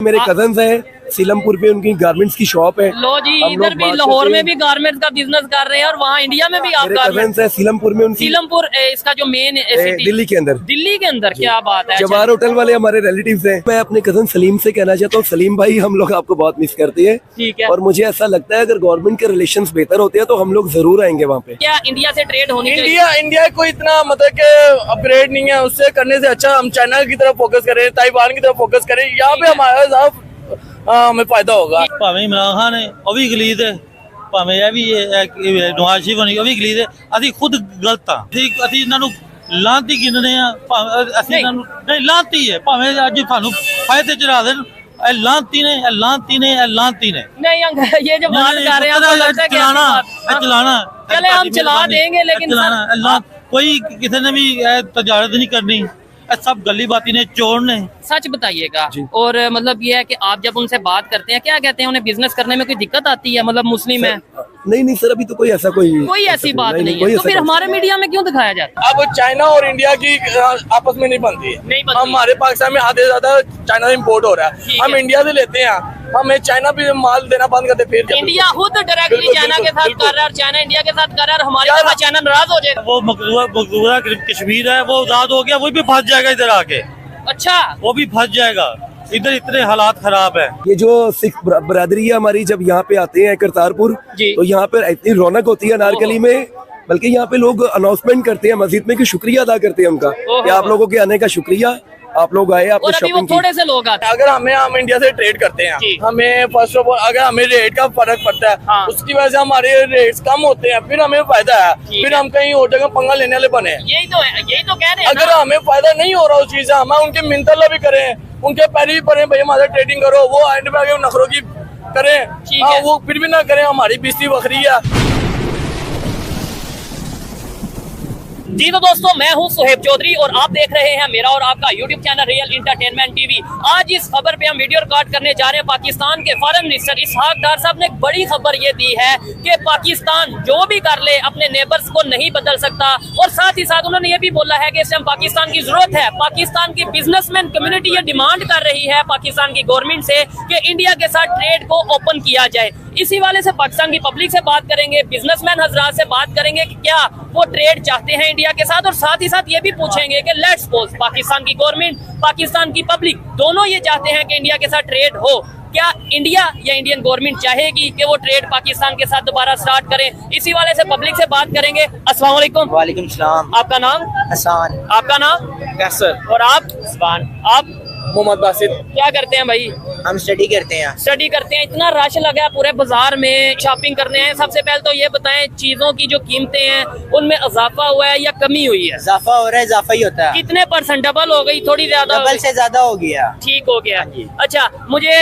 मेरे कजन्स हैं सीलमपुर पे, उनकी गारमेंट्स की शॉप है। लो जी, इधर भी लाहौर में भी गारमेंट्स का बिजनेस कर रहे हैं और वहाँ इंडिया में भी आप कजन्स है सीलमपुर में, उनकी सीलमपुर इसका जो मेन दिल्ली के अंदर। दिल्ली के अंदर क्या बात है। जवाहर होटल वाले हमारे रिलेटिव्स हैं। मैं अपने कजन सलीम से कहना चाहता हूँ, सलीम भाई हम लोग आपको बहुत मिस करते हैं। ठीक है। और मुझे ऐसा लगता है अगर गवर्नमेंट के रिलेशंस बेहतर होते हैं तो हम लोग जरूर आएंगे वहाँ पे। क्या इंडिया से ट्रेड होनी चाहिए? इंडिया कोई इतना मतलब के अपग्रेड नहीं है, उससे करने से अच्छा हम चाइना की तरफ फोकस करें, ताइवान की तरफ फोकस करें, यहाँ पे हमारा हमें फायदा होगा। भावें इमरान खान है वह भी गलीद है, भावें यह भी नवाज शरीफ होनी वह भी गलीद है। अभी खुद गलत हाँ, अभी इन्हों लांती गिनने नहीं लांती है, भावें अज सानू फायदे चढ़ा देन लांती ने लांती ने लांती ने नहीं ये जो बात कर रहे हैं चलाना चले हम चला देंगे, लेकिन चलाना कोई किसी ने भी तजारत नहीं करनी, सब गली बाती ने चोर ने। सच बताइएगा। और मतलब ये है कि आप जब उनसे बात करते हैं क्या कहते हैं, उन्हें बिजनेस करने में कोई दिक्कत आती है? मतलब मुस्लिम है? नहीं सर, अभी तो कोई ऐसा कोई ऐसी बात नहीं है। तो फिर हमारे मीडिया में क्यों दिखाया जाता है? अब चाइना और इंडिया की आपस में नहीं बनती है। हमारे पाकिस्तान में आधे ज्यादा चाइना से इम्पोर्ट हो रहा है, हम इंडिया से लेते हैं, हमें चाइना भी माल देना बंद करते फिर इंडिया खुद डायरेक्टली चाइना के साथ कर रहा है और चाइना इंडिया के साथ कर रहा है, हमारे यहाँ चाइना नाराज हो जाएगा। वो मकबूजा कश्मीर है वो आजाद हो गया, वो भी फंस जाएगा इधर आके। अच्छा, वो भी फंस जाएगा, इधर इतने हालात खराब है। ये जो सिख बरादरी है हमारी, जब यहाँ पे आते हैं करतारपुर तो यहाँ पे इतनी रौनक होती है अनारकली में, बल्कि यहाँ पे लोग अनाउंसमेंट करते हैं मस्जिद में कि शुक्रिया अदा करते हैं उनका कि आप लोगों के आने का शुक्रिया, आप लोग आए, आपने शॉपिंग की। थोड़े से लोग आते हैं। अगर हम इंडिया से ट्रेड करते हैं, हमें फर्स्ट ऑफ ऑल अगर हमें रेट का फर्क पड़ता है, उसकी वजह से हमारे रेट्स कम होते हैं, फिर हमें फायदा है, फिर हम कहीं और जगह पंगा लेने वाले बने। यही तो कह रहे हैं। अगर हमें फायदा नहीं हो रहा उस चीज से, हम उनके मिन्नत भी करें, उनके पैर भी पड़े, भाई हमारे ट्रेडिंग करो, वो एंड में आगे नखरों की करें, वो फिर भी ना करें, हमारी बेइज्जती बखरी है। जी तो दोस्तों, मैं हूं सुहेब चौधरी और आप देख रहे हैं मेरा और आपका YouTube channel real entertainment TV. आज इस खबर पे हम वीडियो रिकॉर्ड करने जा रहे हैं। पाकिस्तान के फॉरेन मिनिस्टर इसहाक डार साहब ने एक बड़ी खबर ये दी है कि पाकिस्तान जो भी कर ले अपने नेबर्स को नहीं बदल सकता, और साथ ही साथ उन्होंने ये भी बोला है कि इस टाइम पाकिस्तान की जरूरत है। पाकिस्तान की बिजनेसमैन कम्युनिटी ये डिमांड कर रही है पाकिस्तान की गवर्नमेंट से कि इंडिया के साथ ट्रेड को ओपन किया जाए। इसी वाले से पाकिस्तान की पब्लिक से बात करेंगे, बिजनेसमैन हजरात से बात करेंगे कि क्या वो ट्रेड चाहते हैं इंडिया के साथ, और साथ ही साथ ये भी पूछेंगे कि लेट्स सपोज पाकिस्तान की गवर्नमेंट, पाकिस्तान की पब्लिक दोनों ये चाहते हैं कि इंडिया के साथ ट्रेड हो, क्या इंडिया या इंडियन गवर्नमेंट चाहेगी कि वो ट्रेड पाकिस्तान के साथ दोबारा स्टार्ट करें? इसी वाले से पब्लिक से बात करेंगे। अस्सलाम वालेकुम। वालेकुम सलाम। आपका नाम? हसन। आपका नाम? कैसर। और आप? उस्मान। आप? मोहम्मद बासित। क्या करते हैं भाई? हम स्टडी करते हैं। स्टडी करते हैं। इतना रश लगा है पूरे बाजार में, शॉपिंग करने हैं। सबसे पहले तो ये बताएं, चीजों की जो कीमतें हैं उनमें इजाफा हुआ है या कमी हुई है? इजाफा हो रहा है, इजाफा ही होता है। कितने % डबल हो गई, थोड़ी ज्यादा? डबल से ज्यादा हो गया। ठीक हो गया। अच्छा, मुझे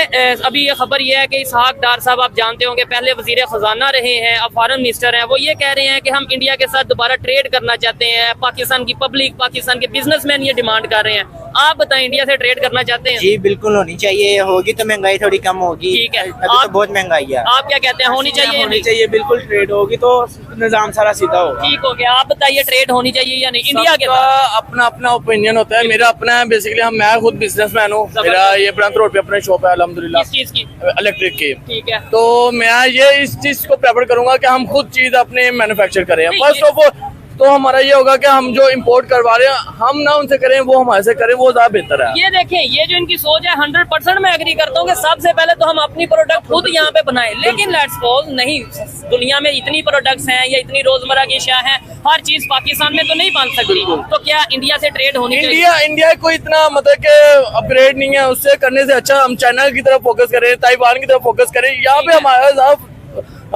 अभी ये खबर ये है कि इसहाक डार साहब, आप जानते होंगे, पहले वजीर खजाना रहे हैं, अब फॉरेन मिनिस्टर हैं। वो ये कह रहे हैं कि हम इंडिया के साथ दोबारा ट्रेड करना चाहते हैं। पाकिस्तान की पब्लिक, पाकिस्तान के बिजनेसमैन ये डिमांड कर रहे हैं। आप बताएं, इंडिया से ट्रेड करना चाहते हैं? जी बिल्कुल होनी चाहिए, होगी तो महंगाई थोड़ी कम होगी। ठीक है, अभी तो बहुत महंगाई है। आप क्या कहते हैं, होनी चाहिए? होनी चाहिए, बिल्कुल ट्रेड होगी तो निजाम सारा सीधा होगा। ठीक हो गया। आप बताइए, ट्रेड होनी चाहिए या नहीं इंडिया के साथ? अपना अपना ओपिनियन होता है, मेरा अपना है बेसिकली। मैं खुद बिजनेसमैन हूँ, मेरा ये ब्रांच रोड पे अपना शॉप है अल्हम्दुलिल्लाह, किस चीज की? इलेक्ट्रिक की। ठीक है, तो मैं ये इस चीज को प्रेफर करूंगा कि हम खुद चीज अपने मैन्युफैक्चर करें। फर्स्ट ऑफ ऑल तो हमारा ये होगा कि हम जो इंपोर्ट करवा रहे हैं हम ना उनसे करें, वो हमारे से करें, वो ज्यादा बेहतर है। ये देखें, ये जो इनकी सोच है 100% मैं एग्री करता हूँ कि सबसे पहले तो हम अपनी प्रोडक्ट खुद यहाँ पे बनाएं। लेकिन लेट्स सपोज नहीं, दुनिया में इतनी प्रोडक्ट्स हैं या इतनी रोजमर्रा की अशिया हैं, हर चीज पाकिस्तान में तो नहीं बन सकती। तो क्या इंडिया से ट्रेड होनी चाहिए? इंडिया कोई इतना मतलब के अपग्रेड नहीं है, उससे करने से अच्छा हम चाइना की तरफ फोकस करें, ताइवान की तरफ फोकस करें, यहाँ पे हमारा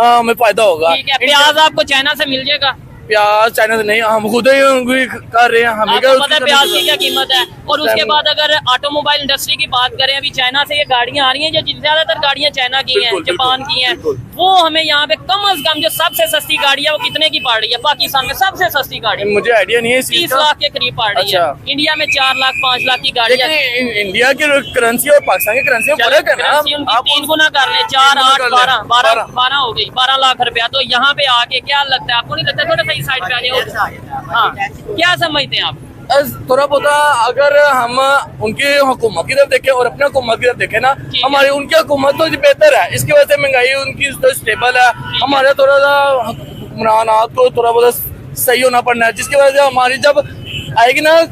हमें फायदा होगा। ठीक है, प्याज आपको चाइना से मिल जाएगा? प्याज चाइना से नहीं, हम खुद ही कर रहे हैं। हमें आपको पता है प्याज की क्या कीमत है? और उसके बाद अगर ऑटोमोबाइल इंडस्ट्री की बात करें, अभी चाइना से ये गाड़ियां आ रही हैं, जो ज्यादातर गाड़ियां चाइना की हैं, जापान की हैं, वो हमें यहाँ पे कम अज कम जो सबसे सस्ती गाड़ी है वो कितने की पड़ रही है? पाकिस्तान में सबसे सस्ती गाड़ी मुझे आइडिया नहीं है, 30 लाख के करीब पड़ रही है। इंडिया में 4 लाख 5 लाख की गाड़ी है। इंडिया की करेंसी और पाकिस्तान की करेंसी में फर्क है ना। आप 3 गुना कर ले, 4 8 12 हो गई, 12 लाख रुपया। तो यहाँ पे आके क्या लगता है आपको? नहीं लगता थोड़ा सही साइड पे आ जाए? हाँ, क्या समझते हैं आप? थोड़ा बहुत अगर हम उनकी हुकूमत की तरफ देखें और अपने हुकूमत की तरफ देखें ना, हमारी उनकी हुकूमत तो बेहतर है, इसकी वजह से महंगाई उनकी तो स्टेबल है। हमारे थोड़ा सा हुक्मरानात को थोड़ा बहुत सही होना पड़ना है, जिसकी वजह से हमारी जब आएगी ना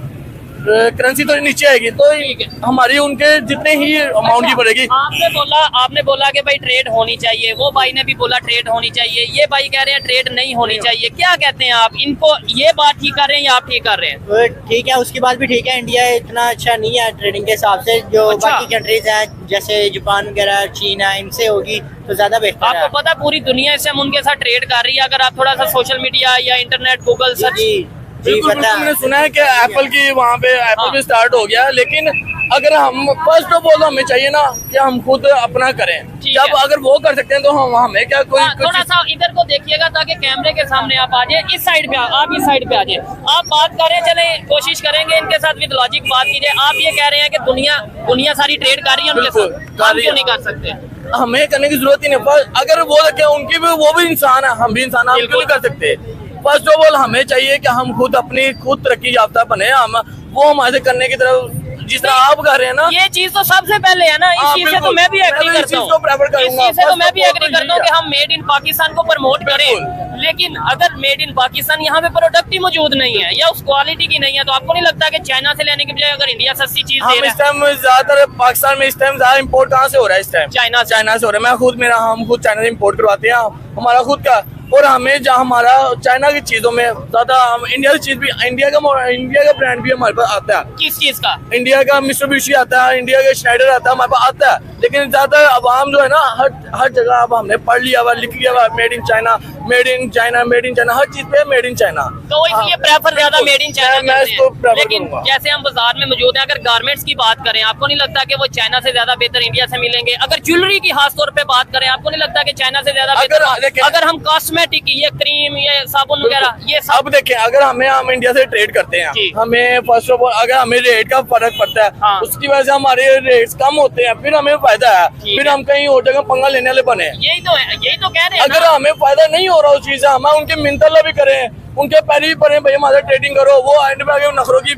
करेंसी तो नीचे आएगी, तो हमारी उनके जितने ही अमाउंट की बढ़ेगी। आपने बोला कि भाई ट्रेड होनी चाहिए, वो भाई ने भी बोला ट्रेड होनी चाहिए, ये भाई कह रहे हैं ट्रेड नहीं होनी चाहिए। क्या कहते हैं आप, इनको ये बात ठीक कर रहे हैं या आप ठीक कर रहे हैं? तो ठीक है, उसकी बात भी ठीक है। इंडिया इतना अच्छा नहीं है ट्रेडिंग के हिसाब से, जो बाकी कंट्रीज हैं जैसे जापान वगैरह, चीन है, इनसे होगी तो ज्यादा बेहतर है। आपको पता पूरी दुनिया से हम उनके साथ ट्रेड कर रही है। अगर आप थोड़ा सा सोशल मीडिया या इंटरनेट गूगल सर्च, बिल्कुल मैंने सुना है कि एप्पल की वहाँ पे एप्पल भी स्टार्ट हो गया, लेकिन अगर हम फर्स्ट ऑफ ऑल हमें चाहिए ना कि हम खुद अपना करें। जब अगर वो कर सकते हैं तो हम हमें क्या कोई थोड़ा सा इधर को देखिएगा ताकि कैमरे के सामने आप आ जाए। इस साइड पे आप इस साइड पे आ जाए, आप बात करें, चले कोशिश करेंगे इनके साथ विद लॉजिक बात कीजिए। आप ये कह रहे हैं कि दुनिया सारी ट्रेड कर रही है उनके साथ, हम क्यों नहीं कर सकते? हमें करने की जरूरत ही नहीं। अगर वो उनकी भी वो भी इंसान है, हम भी इंसान, हम क्यों नहीं कर सकते? फर्स्ट ऑफ ऑल हमें चाहिए कि हम खुद अपनी तरक्की याफ्ता बने, हम वो हमारे करने की तरफ जिस तरह आप कर रहे हैं ना, ये चीज तो सबसे पहले है ना। इस चीज से तो मैं भी एग्री करता हूँ, इस चीज से तो मैं भी एग्री करता हूँ कि हम मेड इन पाकिस्तान को प्रमोट करें। लेकिन अगर मेड इन पाकिस्तान यहाँ पे प्रोडक्ट ही मौजूद नहीं है या उस क्वालिटी की नहीं है, तो आपको नहीं लगता कि चाइना से लेने के बजाय अगर इंडिया सस्ती चीज दे रहा है? इस टाइम ज्यादातर पाकिस्तान में इस टाइम ज्यादा इम्पोर्ट कहाँ से हो रहा है? इस टाइम चाइना से हो रहा है। हम खुद चाइना से इम्पोर्ट करवाते हैं, हमारा खुद का। और हमें जहाँ हमारा चाइना की चीजों में ज्यादा, हम इंडिया की चीज भी, इंडिया का ब्रांड भी हमारे पास आता है। किस चीज का? इंडिया का मित्सुबिशी आता है, इंडिया का स्नाइडर आता है, हमारे पास आता है। लेकिन ज्यादा अवाम जो है ना, हर जगह अब हमने पढ़ लिया हुआ, लिख लिया हुआ, made in China, made in China, made in China, हर चीज पे मेड इन चाइना। तो इसलिए प्रेफर ज्यादा मेड इन चाइना करते हैं। लेकिन जैसे हम बाजार में मौजूद हैं, अगर गारमेंट्स की बात करें, आपको नहीं लगता कि वो चाइना से ज्यादा बेहतर इंडिया से मिलेंगे? अगर ज्वेलरी की खास तौर पे बात करें, आपको नहीं लगता कि चाइना से ज्यादा बेहतर? अगर हम कॉस्मेटिक, ये क्रीम, ये साबुन वगैरह, ये सब देखें, अगर हम इंडिया से ट्रेड करते हैं, हमें फर्स्ट ऑफ ऑल अगर हमें रेट का फर्क पड़ता है, उसकी वजह से हमारे रेट्स कम होते हैं, फिर हमें फायदा है, फिर हम कहीं और जगह पंगा लेने वाले बने। यही तो कह रहे हैं। अगर हमें फायदा नहीं हो रहा उस चीज से, हम उनके मिन्नत भी करें, उनके पैर भी पड़े, भाई हमारा ट्रेडिंग करो, वो एंड में आगे नखरों की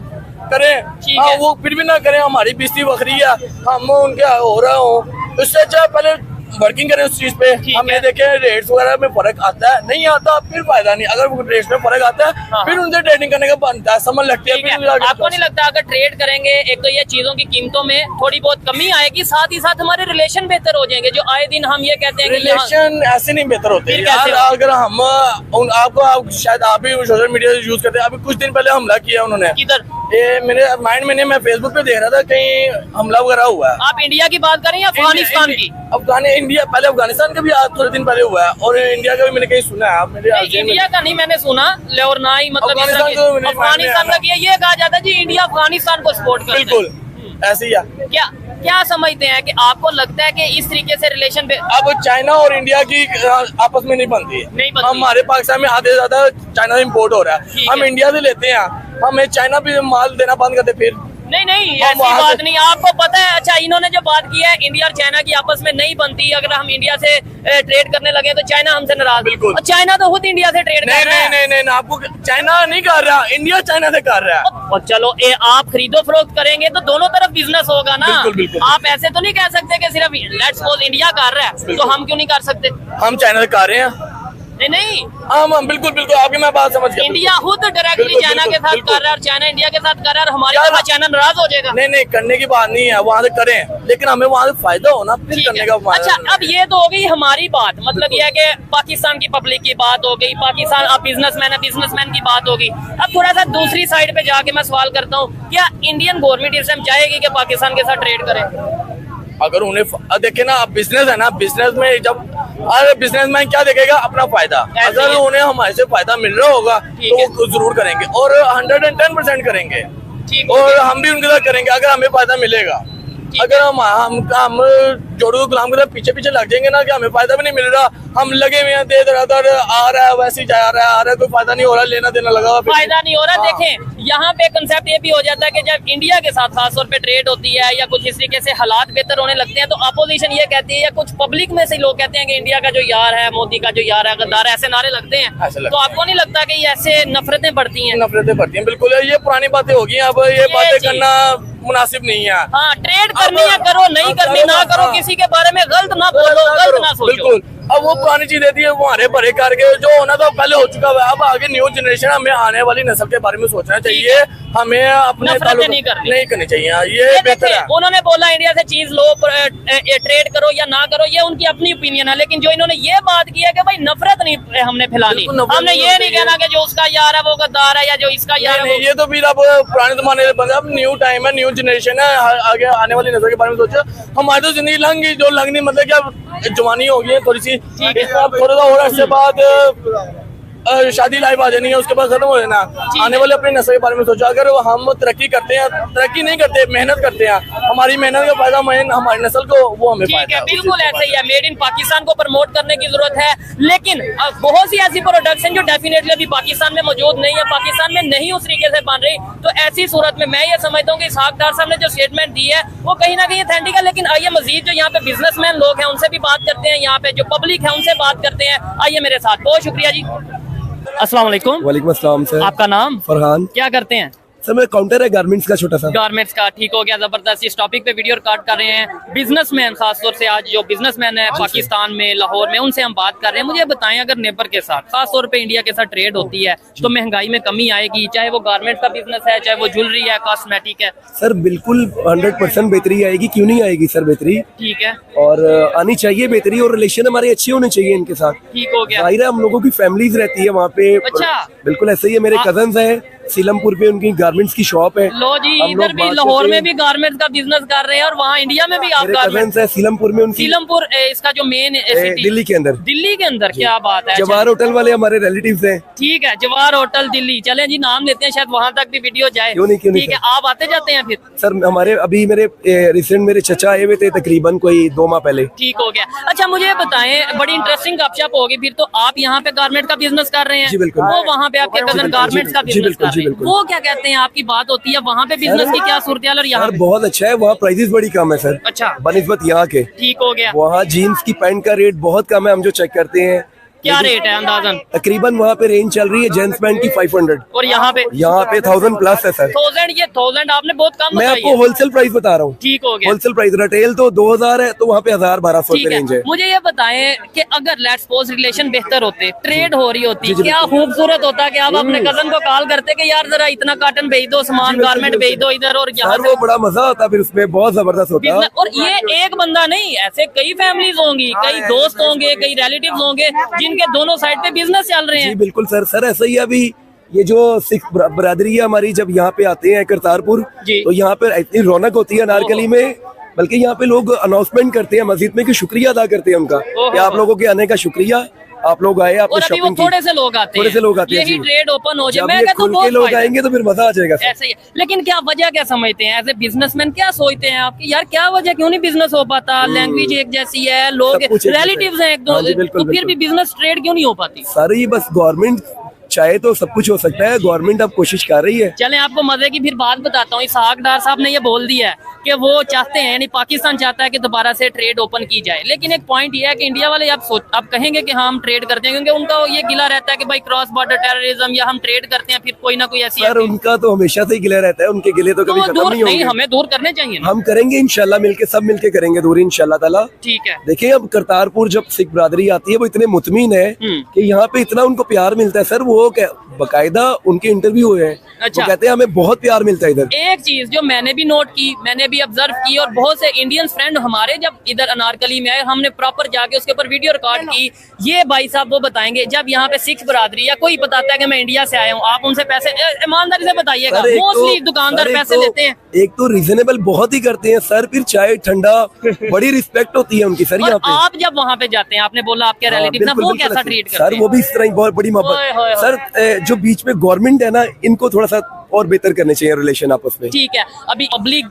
करें, वो फिर भी ना करें, हमारी बेइज्जती बखरी है, हम उनके हो रहा हो। उससे अच्छा पहले वर्किंग करें उस चीज पे। हमें देखें रेट्स वगैरह में फर्क आता है, नहीं आता फिर फायदा नहीं। अगर रेट्स में फर्क आता है फिर उनसे ट्रेडिंग करने का बनता है, समझ लगती है। आपको नहीं लगता अगर ट्रेड करेंगे, एक तो ये चीजों की कीमतों में थोड़ी बहुत कमी आएगी, साथ ही साथ हमारे रिलेशन बेहतर हो जाएंगे? जो आए दिन हम ये कहते हैं कि रिलेशन ऐसे नहीं बेहतर होते यार। अगर हम आप शायद आप भी सोशल मीडिया यूज करते हैं, अभी कुछ दिन पहले हमला किया उन्होंने, किधर? ये मेरे माइंड में, मैं फेसबुक पे देख रहा था, कहीं हमला वगैरह हुआ है। आप इंडिया की बात करें या अफगानिस्तान की? इंडिया पहले, अफगानिस्तान का भी आज थोड़े दिन पहले हुआ है, और इंडिया का भी मैंने कहीं सुना है। इंडिया का नहीं मैंने सुना, और ना ही मतलब अफगानिस्तान का किया। ये कहा जाता है जी इंडिया अफगानिस्तान को सपोर्ट करता है। बिल्कुल ऐसे ही है। क्या समझते हैं कि आपको लगता है कि इस तरीके से रिलेशन अब चाइना और इंडिया की आपस में नहीं बनती है। हमारे पाकिस्तान में आधे ज्यादा चाइना से इम्पोर्ट हो रहा है, हम इंडिया से लेते हैं, हमें चाइना भी माल देना बंद करते फिर। नहीं ऐसी बात नहीं, आपको पता है। अच्छा, इन्होंने जो बात की है इंडिया और चाइना की आपस में नहीं बनती, अगर हम इंडिया से ट्रेड करने लगे तो चाइना हमसे नाराज। बिल्कुल, चाइना तो खुद इंडिया से ट्रेड कर रहा है। नहीं, आपको चाइना नहीं कर रहा, इंडिया चाइना से कर रहा है। और चलो आप खरीदो फरोख्त करेंगे तो दोनों तरफ बिजनेस होगा ना। बिल्कुल। आप ऐसे तो नहीं कह सकते कि सिर्फ लेट्स सपोज इंडिया कर रहा है तो हम क्यों नहीं कर सकते? हम चाइना से कर रहे हैं। नहीं, हम बिल्कुल आपकी मैं बात समझ गया। इंडिया खुद डायरेक्टली चाइना के साथ कर रहा है और चाइना इंडिया के साथ कर रहा है, और हमारे यहाँ चाइना नाराज हो जाएगा। नहीं, करने की बात नहीं है, वहाँ से करें, लेकिन हमें वहाँ से फायदा हो ना, फिर करने का। अच्छा, अब ये तो हो गई हमारी बात, मतलब ये है कि पाकिस्तान की पब्लिक की बात हो गई, पाकिस्तान अब बिजनेसमैन की बात होगी। अब थोड़ा सा दूसरी साइड पे जाके मैं सवाल करता हूँ, क्या इंडियन गवर्नमेंट इस टाइम चाहेगी कि पाकिस्तान के साथ ट्रेड करे? अगर उन्हें देखे ना, बिजनेस है ना, बिजनेस में जब बिजनेसमैन क्या देखेगा? अपना फायदा। अगर उन्हें हमारे से फायदा मिल रहा होगा तो वो जरूर करेंगे, और 110% करेंगे, और हम भी उनके साथ करेंगे अगर हमें फायदा मिलेगा। अगर हम जोड़ों को गुलाम के पीछे पीछे लग जाएंगे ना कि हमें फायदा भी नहीं मिल रहा, हम लगे हुए हैं, देर रात आ रहा है, वैसे ही जा रहा है, कोई फायदा नहीं हो रहा, लेना देना लगा हुआ, फायदा नहीं हो रहा। देखें यहाँ पे कंसेप्ट ये भी हो जाता है कि जब इंडिया के साथ खासतौर पे ट्रेड होती है या कुछ इस तरीके से हालात बेहतर होने लगते हैं तो अपोजिशन ये कहती है या कुछ पब्लिक में से लोग कहते हैं कि इंडिया का जो यार है, मोदी का जो यार है, गद्दार है, ऐसे नारे लगते हैं। तो आपको नहीं लगता कि ऐसे नफरतें बढ़ती हैं? नफरतें बढ़ती हैं, बिल्कुल। ये पुरानी बातें होगी, अब ये बातें करना मुनासिब नहीं है। हाँ, ट्रेड करनी है करो, नहीं करनी ना करो, किसी के बारे में गलत ना बोलो, गलत ना सोचो। बिल्कुल, अब वो पुरानी चीज रहती है, वो हरे भरे करके जो होना था पहले हो चुका है। अब आगे न्यू जनरेशन, हमें आने वाली नस्ल के बारे में सोचना चाहिए, हमें अपने नहीं करनी चाहिए। ये बेहतर है। उन्होंने बोला इंडिया से चीज लो, ट्रेड करो या ना करो, ये उनकी अपनी ओपिनियन है, लेकिन जो इन्होंने ये बात की है कि भाई नफरत नहीं हमने फैलानी, हमने ये नहीं कहना कि जो उसका यार है वो गद्दार है या जो इसका यार है। ये तो फिर अब पुराने जमाने बंदे, अब न्यू टाइम है, न्यू जनरेशन है, आगे आने वाली नस्ल के बारे में सोचो। हमारी तो जिंदगी लंघ गई, जो लंघनी मतलब क्या जवानी हो गई है थोड़ी सी, थोड़ा सा और अर्से बाद शादी लाइफ आ जानी है, उसके बाद खत्म हो जाना। आने वाले अपने नस्ल के बारे में सोचो। अगर हम तरक्की करते हैं, तरक्की नहीं करते, मेहनत करते हैं, हमारी मेहनत का फायदा हमारी नस्ल को, वो हमें फायदा है। बिल्कुल ऐसे ही है। मेड इन पाकिस्तान को प्रमोट करने की जरूरत है, लेकिन बहुत सी ऐसी प्रोडक्शन जो डेफिनेटली अभी पाकिस्तान में मौजूद नहीं है, पाकिस्तान में नहीं उस तरीके से बन रही, तो ऐसी सूरत में मैं ये समझता हूँ कि इसहाक डार साहब ने जो स्टेटमेंट दी है वो कहीं ना कहीं ऑथेंटिक है। लेकिन आइए मजीद जो यहाँ पे बिजनेसमैन लोग हैं उनसे भी बात करते हैं, यहाँ पे जो पब्लिक है उनसे बात करते हैं। आइए मेरे साथ। बहुत शुक्रिया जी। अस्सलाम वालेकुम। वालेकुम अस्सलाम सर। आपका नाम? फरहान। क्या करते हैं? सर मैं काउंटर है गारमेंट्स का, छोटा सा गारमेंट्स का। ठीक हो गया, जबरदस्त। इस टॉपिक पे वीडियो रिकॉर्ड कर रहे हैं बिजनेसमैन, खासतौर से आज जो बिजनेसमैन है पाकिस्तान में, लाहौर में, उनसे हम बात कर रहे हैं। मुझे बताएं, अगर नेबर के साथ, खासतौर पे इंडिया के साथ ट्रेड होती है तो महंगाई में कमी आएगी, चाहे वो गारमेंट्स का बिजनेस है, चाहे वो ज्वेलरी है, कॉस्मेटिक है? सर बिल्कुल 100% बेहतरी आएगी, क्यों नहीं आएगी सर बेहतरी। ठीक है, और आनी चाहिए बेहतरी, और रिलेशन हमारे अच्छे होने चाहिए इनके साथ। ठीक हो गया। जाहिर है हम लोगों की फैमिलीज रहती है वहाँ पे। अच्छा। बिल्कुल ऐसे ही है। मेरे कजन्स हैं सीलमपुर पे, उनकी गारमेंट्स की शॉप है। लो जी, इधर भी लाहौर में भी गारमेंट्स का बिजनेस कर रहे हैं और वहाँ इंडिया में भी आप गारमेंट्स है सीलमपुर में उनकी। सीलमपुर इसका जो मेन दिल्ली के अंदर। दिल्ली के अंदर, क्या बात है। जवाहर होटल वाले हमारे रिलेटिव्स हैं। ठीक है, जवाहर होटल दिल्ली। चलें जी, नाम लेते हैं, शायद वहाँ तक भी वीडियो जाए। क्यों नहीं ठीक है, आप आते जाते हैं फिर? सर हमारे अभी मेरे चचा आए हुए थे तकरीबन कोई 2 माह पहले। ठीक हो गया। अच्छा मुझे बताएं, बड़ी इंटरेस्टिंग गपशप होगी फिर तो। आप यहाँ पे गारमेंट का बिजनेस कर रहे हैं? जी बिल्कुल। वो वहाँ पे आपके कजन गारमेंट्स का बिजनेस कर रहे हैं, वो क्या कहते हैं? आपकी बात होती है वहाँ पे बिजनेस की क्या सूरत हाल? और यहाँ बहुत अच्छा है, वहाँ प्राइसेस बड़ी कम है सर। अच्छा, बनिस्बत यहाँ के। ठीक हो गया। वहाँ जीन्स की पैंट का रेट बहुत कम है, हम जो चेक करते हैं। क्या रेट है अंदाजन? तकरीबन वहाँ पे रेंज चल रही है जेंट्स पैंट की 500, और यहाँ पे 1000 प्लस है सर। 1000? ये 1000 आपने बहुत कम मैं बताई आपको है। होलसेल प्राइस बता रहा हूँ। ठीक हो गया। होलसेल प्राइस रिटेल तो 2000 है, तो वहाँ पे 1200 ठीक रेंज है। मुझे ये बताएं कि अगर लेट्स सपोज रिलेशन बेहतर होते, ट्रेड हो रही होती, क्या खूबसूरत होता कि आप अपने कजन को कॉल करते कि यार जरा इतना कॉटन भेज दो, सामान गारमेंट भेज दो इधर, और यहाँ वो बड़ा मजा आता फिर उसमें, बहुत जबरदस्त होता है। और ये एक बंदा नहीं, ऐसे कई फैमिलीज होंगी, कई दोस्त होंगे, कई रिलेटिव्स होंगे जिनके दोनों साइड पे बिजनेस चल रहे हैं। जी बिल्कुल सर। सर ऐसा ही अभी ये जो सिख बरादरी है हमारी, जब यहाँ पे आते हैं करतारपुर, तो यहाँ पे इतनी रौनक होती है अनारकली में, बल्कि यहाँ पे लोग अनाउंसमेंट करते हैं मस्जिद में कि शुक्रिया अदा करते हैं उनका कि आप लोगों के आने का शुक्रिया, आप लोग आए, आपने शॉपिंग की। थोड़े से लोग आते हैं, यही ट्रेड ओपन हो जाए, मैं कहता हूं बहुत लोग आएंगे तो फिर मजा आ जाएगा। ऐसे ही। लेकिन क्या वजह क्या समझते हैं एज ए बिजनेसमैन, क्या सोचते हैं आपकी, यार क्या वजह, क्यों नहीं बिजनेस हो पाता? लैंग्वेज एक जैसी है, लोग रिलेटिव्स हैं एक दो, तो फिर भी बिजनेस ट्रेड क्यों नहीं हो पाती? सारी बस गवर्नमेंट चाहे तो सब कुछ हो सकता है, गवर्नमेंट अब कोशिश कर रही है। चलें आपको मजे की फिर बात बताता हूँ। इसहाक डार साहब ने ये बोल दिया है कि वो चाहते हैं, यानी पाकिस्तान चाहता है कि दोबारा से ट्रेड ओपन की जाए, लेकिन एक पॉइंट ये है कि इंडिया वाले आप कहेंगे कि हाँ हम ट्रेड करते हैं, क्योंकि उनका ये गिला रहता है कि भाई क्रॉस बॉर्डर टेररिज्म, या हम ट्रेड करते हैं फिर कोई ना कोई ऐसी। सर उनका तो हमेशा से ही गिला रहता है, उनके गिले तो कभी खत्म नहीं होंगे। हमें दूर करने चाहिए। हम करेंगे इंशाल्लाह, मिलके सब मिलके करेंगे दूर इंशाल्लाह ताला। ठीक है। देखिए अब करतारपुर जब सिख बरादरी आती है, वो इतने मुतमीन है कि यहाँ पे इतना उनको प्यार मिलता है सर। वो बाकायदा उनके इंटरव्यू हुए हैं। अच्छा। वो कहते हैं हमें बहुत प्यार मिलता है इधर। एक चीज जो मैंने भी नोट की, मैंने भी ऑब्जर्व की, और बहुत से इंडियन फ्रेंड हमारे जब इधर अनारकली में आए, हमने प्रॉपर जाके उसके ऊपर वीडियो रिकॉर्ड की। ये भाई साहब वो बताएंगे, जब यहाँ पे सिख बरादरी या कोई बताता है कि मैं इंडिया से आया हूँ, आप उनसे पैसे ईमानदारी से बताइएगा, मोस्टली दुकानदार पैसे लेते हैं। एक तो रीजनेबल बहुत ही करते हैं सर, फिर चाय ठंडा बड़ी रिस्पेक्ट होती है उनकी सर यहाँ पे। आप जब वहाँ पे जाते हैं, आपने बोला आपके रिलेटिव वो कैसा ट्रीट करते हैं? सर वो भी इस तरह बहुत बड़ी मोहब्बत। सर जो बीच में गवर्नमेंट है ना, इनको थोड़ा सा और बेहतर करने चाहिए रिलेशन आपस में। ठीक है। अभी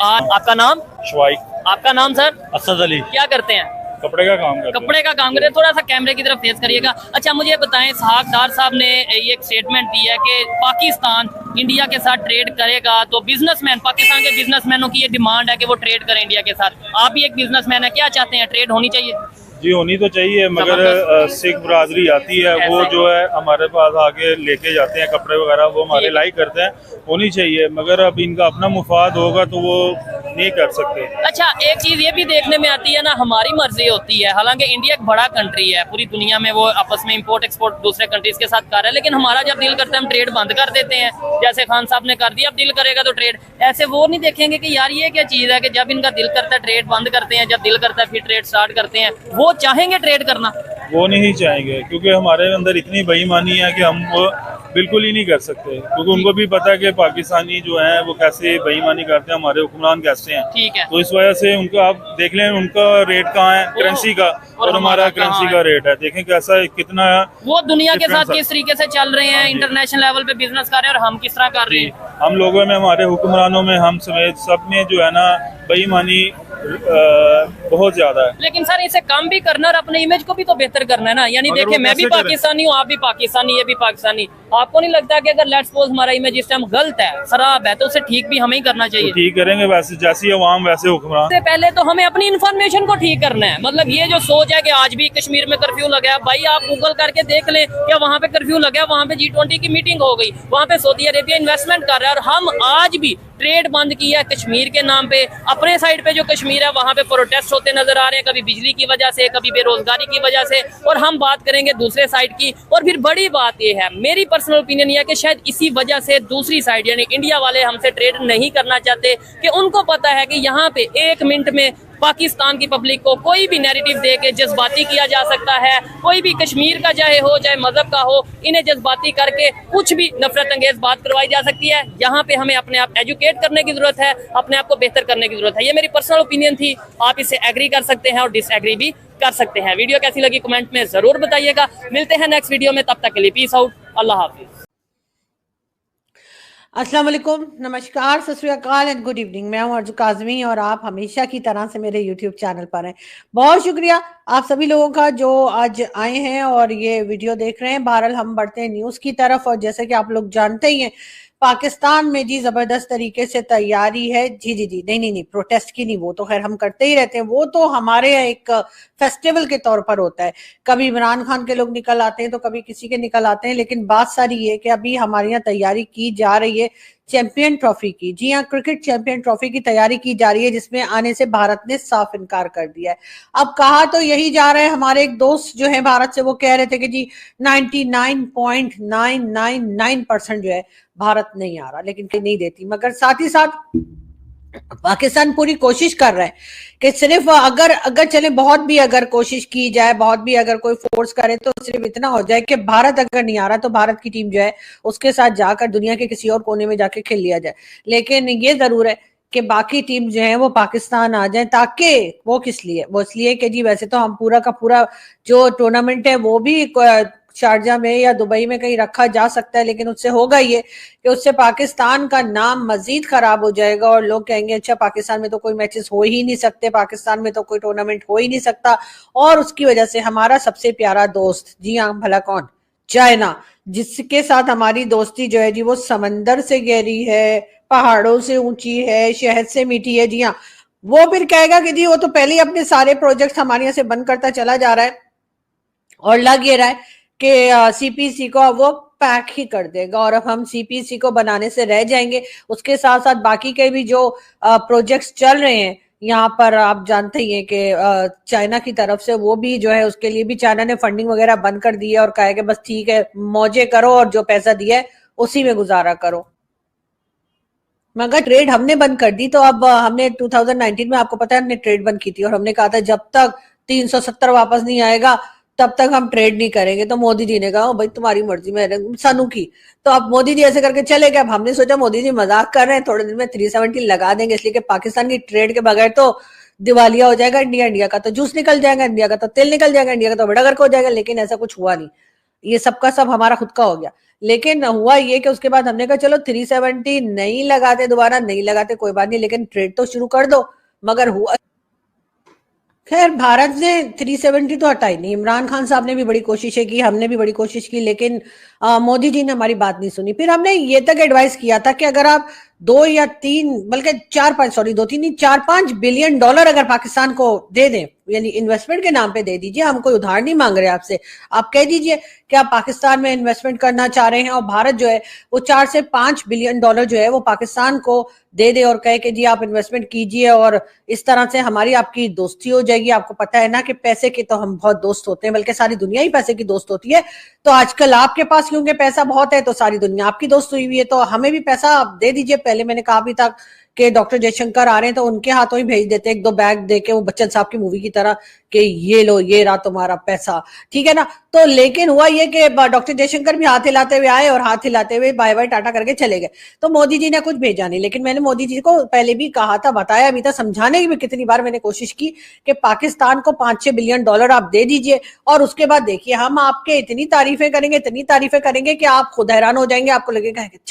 आपका नाम? शवाइक। आपका नाम सर? असद अली। क्या करते हैं? कपड़े का काम करते हैं। कपड़े का काम करे। थोड़ा सा कैमरे की तरफ फेस करिएगा। अच्छा मुझे बताएं, इसहाक डार साहब ने ये एक स्टेटमेंट दी है कि पाकिस्तान इंडिया के साथ ट्रेड करेगा तो बिजनेसमैन, पाकिस्तान के बिजनेसमैनों की ये डिमांड है कि वो ट्रेड करें इंडिया के साथ। आप भी एक बिजनेसमैन है, क्या चाहते हैं? ट्रेड होनी चाहिए? जी होनी तो चाहिए, मगर सिख बरादरी आती है, वो जो है हमारे पास आके लेके जाते हैं कपड़े वगैरह, वो हमारे लाइक करते हैं, होनी चाहिए, मगर अब इनका अपना मुफाद होगा तो वो नहीं कर सकते। अच्छा एक चीज ये भी देखने में आती है ना, हमारी मर्जी होती है, हालांकि इंडिया एक बड़ा कंट्री है, पूरी दुनिया में वो आपस में इंपोर्ट एक्सपोर्ट दूसरे कंट्रीज के साथ कर रहा है, लेकिन हमारा जब दिल करता है हम ट्रेड बंद कर देते हैं। जैसे खान साहब ने कर दिया, अब दिल करेगा तो ट्रेड। ऐसे वो नहीं देखेंगे कि यार ये क्या चीज है कि जब इनका दिल करता है ट्रेड बंद करते हैं, जब दिल करता है फिर ट्रेड स्टार्ट करते हैं। वो चाहेंगे ट्रेड करना? वो नहीं चाहेंगे, क्योंकि हमारे अंदर इतनी बेईमानी है कि हम वो बिल्कुल ही नहीं कर सकते, क्योंकि उनको भी पता है कि पाकिस्तानी जो है वो कैसे बेईमानी करते हैं, हमारे हुक्मरान कैसे हैं। ठीक है। तो इस वजह से उनका आप देख लें, उनका रेट कहाँ है करेंसी का और हमारा करेंसी का रेट है, देखें कैसा है, कितना वो दुनिया के साथ difference किस तरीके से चल रहे हैं, इंटरनेशनल लेवल पे बिजनेस कर रहे हैं, और हम किस तरह कर रहे हैं। हम लोगों में, हमारे हुक्मरानों में, हम समेत सब में जो है ना बेईमानी बहुत ज्यादा है। लेकिन सर इसे कम भी करना और अपने इमेज को भी तो बेहतर करना है ना। यानी मगर देखिए वो मैं भी कैसे करें? पाकिस्तानी हूँ, आप भी पाकिस्तानी, ये भी पाकिस्तानी। आपको नहीं लगता कि अगर लेट्स सपोज हमारा इमेज इस टाइम गलत है, खराब है, तो उसे ठीक भी हमें ही करना चाहिए? तो ठीक करेंगे, वैसे जैसी अवाम वैसे हुक्मरान। सबसे पहले तो हमें अपनी इन्फॉर्मेशन को ठीक करना है। मतलब ये जो सोच है कि आज भी कश्मीर में कर्फ्यू लगा है, भाई आप गूगल करके देख लें क्या वहाँ पे कर्फ्यू लगा है, वहाँ पे G20 की मीटिंग हो गई, वहाँ पे सऊदी अरेबिया इन्वेस्टमेंट कर रहा है, और हम आज भी ट्रेड बंद किया है कश्मीर के नाम पे। अपने साइड पे जो कश्मीर है वहाँ पे प्रोटेस्ट होते नजर आ रहे हैं, कभी बिजली की वजह से, कभी बेरोजगारी की वजह से, और हम बात करेंगे दूसरे साइड की। और फिर बड़ी बात ये है, मेरी पर्सनल ओपिनियन ये है कि शायद इसी वजह से दूसरी साइड यानी इंडिया वाले हमसे ट्रेड नहीं करना चाहते, कि उनको पता है कि यहाँ पे 1 मिनट में पाकिस्तान की पब्लिक को कोई भी नैरेटिव दे के जज्बाती किया जा सकता है। कोई भी कश्मीर का चाहे हो, चाहे मजहब का हो, इन्हें जज्बाती करके कुछ भी नफरत अंगेज बात करवाई जा सकती है। यहाँ पे हमें अपने आप एजुकेट करने की जरूरत है, अपने आप को बेहतर करने की जरूरत है। ये मेरी पर्सनल ओपिनियन थी, आप इसे एग्री कर सकते हैं और डिसएग्री भी कर सकते हैं। वीडियो कैसी लगी कमेंट में जरूर बताइएगा। मिलते हैं नेक्स्ट वीडियो में, तब तक के लिए पीस आउट, अल्लाह हाफिज। अस्सलाम वालेकुम, नमस्कार, सत श्री अकाल एंड गुड इवनिंग। मैं हूं अर्जु काज़मी और आप हमेशा की तरह से मेरे यूट्यूब चैनल पर हैं। बहुत शुक्रिया आप सभी लोगों का जो आज आए हैं और ये वीडियो देख रहे हैं। बहरहाल हम बढ़ते हैं न्यूज़ की तरफ, और जैसे कि आप लोग जानते ही हैं पाकिस्तान में जी जबरदस्त तरीके से तैयारी है। जी नहीं प्रोटेस्ट की नहीं, वो तो खैर हम करते ही रहते हैं, वो तो हमारे एक फेस्टिवल के तौर पर होता है। कभी इमरान खान के लोग निकल आते हैं तो कभी किसी के निकल आते हैं, लेकिन बात सारी ये कि अभी हमारे यहाँ तैयारी की जा रही है चैंपियन ट्रॉफी की। जी हाँ, क्रिकेट चैंपियन ट्रॉफी की तैयारी की जा रही है, जिसमें आने से भारत ने साफ इनकार कर दिया है। अब कहा तो यही जा रहा है, हमारे एक दोस्त जो है भारत से, वो कह रहे थे कि जी 99.999% जो है भारत नहीं आ रहा, लेकिन नहीं देती। मगर साथ ही साथ पाकिस्तान पूरी कोशिश कर रहा है कि सिर्फ अगर चले, बहुत भी अगर कोशिश की जाए, बहुत भी अगर कोई फोर्स करे, तो सिर्फ इतना हो जाए कि भारत अगर नहीं आ रहा तो भारत की टीम जो है उसके साथ जाकर दुनिया के किसी और कोने में जाके खेल लिया जाए। लेकिन ये जरूर है कि बाकी टीम जो है वो पाकिस्तान आ जाए, ताकि वो किस लिए, वो इसलिए कि जी वैसे तो हम पूरा का पूरा जो टूर्नामेंट है वो भी शारजा में या दुबई में कहीं रखा जा सकता है, लेकिन उससे होगा ये कि उससे पाकिस्तान का नाम मजीद खराब हो जाएगा और लोग कहेंगे अच्छा पाकिस्तान में तो कोई मैचेस हो ही नहीं सकते, पाकिस्तान में तो कोई टूर्नामेंट हो ही नहीं सकता। और उसकी वजह से हमारा सबसे प्यारा दोस्त, जी हाँ भला कौन, चाइना, जिसके साथ हमारी दोस्ती जो है जी वो समंदर से गहरी है, पहाड़ों से ऊंची है, शहद से मीठी है। जी हाँ, वो फिर कहेगा कि जी वो तो पहले ही अपने सारे प्रोजेक्ट हमारे यहाँ से बंद करता चला जा रहा है और लग ये रहा है कि सीपीसी को अब वो पैक ही कर देगा और अब हम सीपीसी को बनाने से रह जाएंगे। उसके साथ साथ बाकी के भी जो प्रोजेक्ट्स चल रहे हैं यहाँ पर, आप जानते ही हैं कि चाइना की तरफ से वो भी जो है, उसके लिए भी चाइना ने फंडिंग वगैरह बंद कर दी है और कहा है कि बस ठीक है मौजे करो और जो पैसा दिया है उसी में गुजारा करो। मगर ट्रेड हमने बंद कर दी, तो अब हमने 2019 में आपको पता है हमने ट्रेड बंद की थी और हमने कहा था जब तक 370 वापस नहीं आएगा तब तक हम ट्रेड नहीं करेंगे। तो मोदी जी ने कहा भाई तुम्हारी मर्जी में सानू की, तो अब मोदी जी ऐसे करके चले गए। अब हमने सोचा मोदी जी मजाक कर रहे हैं, थोड़े दिन में 370 लगा देंगे, इसलिए कि पाकिस्तान की ट्रेड के बगैर तो दिवालिया हो जाएगा इंडिया, इंडिया का तो जूस निकल जाएगा, इंडिया का तो तेल निकल जाएगा, इंडिया का तो बड़ा गर्क हो जाएगा। लेकिन ऐसा कुछ हुआ नहीं। ये सबका सब हमारा खुद का हो गया। लेकिन हुआ ये कि उसके बाद हमने कहा चलो 370 नहीं लगाते, दोबारा नहीं लगाते, कोई बात नहीं, लेकिन ट्रेड तो शुरू कर दो। मगर हुआ खैर भारत ने 370 तो हटाई नहीं। इमरान खान साहब ने भी बड़ी कोशिशें की, हमने भी बड़ी कोशिश की, लेकिन मोदी जी ने हमारी बात नहीं सुनी। फिर हमने ये तक एडवाइस किया था कि अगर आप 2 या 3 बल्कि 4-5 सॉरी 2-3 नहीं 4-5 बिलियन डॉलर अगर पाकिस्तान को दे दें, यानी इन्वेस्टमेंट के नाम पे दे दीजिए, हम कोई उधार नहीं मांग रहे आपसे, आप कह दीजिए कि आप पाकिस्तान में इन्वेस्टमेंट करना चाह रहे हैं और भारत जो है वो 4 से 5 बिलियन डॉलर जो है वो पाकिस्तान को दे दे और कहे कि जी आप इन्वेस्टमेंट कीजिए और इस तरह से हमारी आपकी दोस्ती हो जाएगी। आपको पता है ना कि पैसे के तो हम बहुत दोस्त होते हैं, बल्कि सारी दुनिया ही पैसे की दोस्त होती है। तो आजकल आपके पास क्योंकि पैसा बहुत है तो सारी दुनिया आपकी दोस्त हुई हुई है, तो हमें भी पैसा आप दे दीजिए। पहले मैंने कहा भी था कि डॉक्टर जयशंकर आ रहे हैं तो उनके हाथों ही भेज देते 1-2 बैग देके, वो बच्चन साहब की मूवी की तरह कि ये लो ये रहा तुम्हारा पैसा, ठीक है ना। तो लेकिन हुआ ये कि डॉक्टर जयशंकर भी हाथ हिलाते हुए आए और हाथ हिलाते हुए बाय बाय टाटा करके चले गए। तो मोदी जी ने कुछ भेजा नहीं। लेकिन मैंने मोदी जी को पहले भी कहा था, बताया भी था, समझाने की भी कितनी बार मैंने कोशिश की कि पाकिस्तान को 5-6 बिलियन डॉलर आप दे दीजिए और उसके बाद देखिए हम आपके इतनी तारीफें करेंगे कि आप खुद हैरान हो जाएंगे। आपको लगेगा अच्छा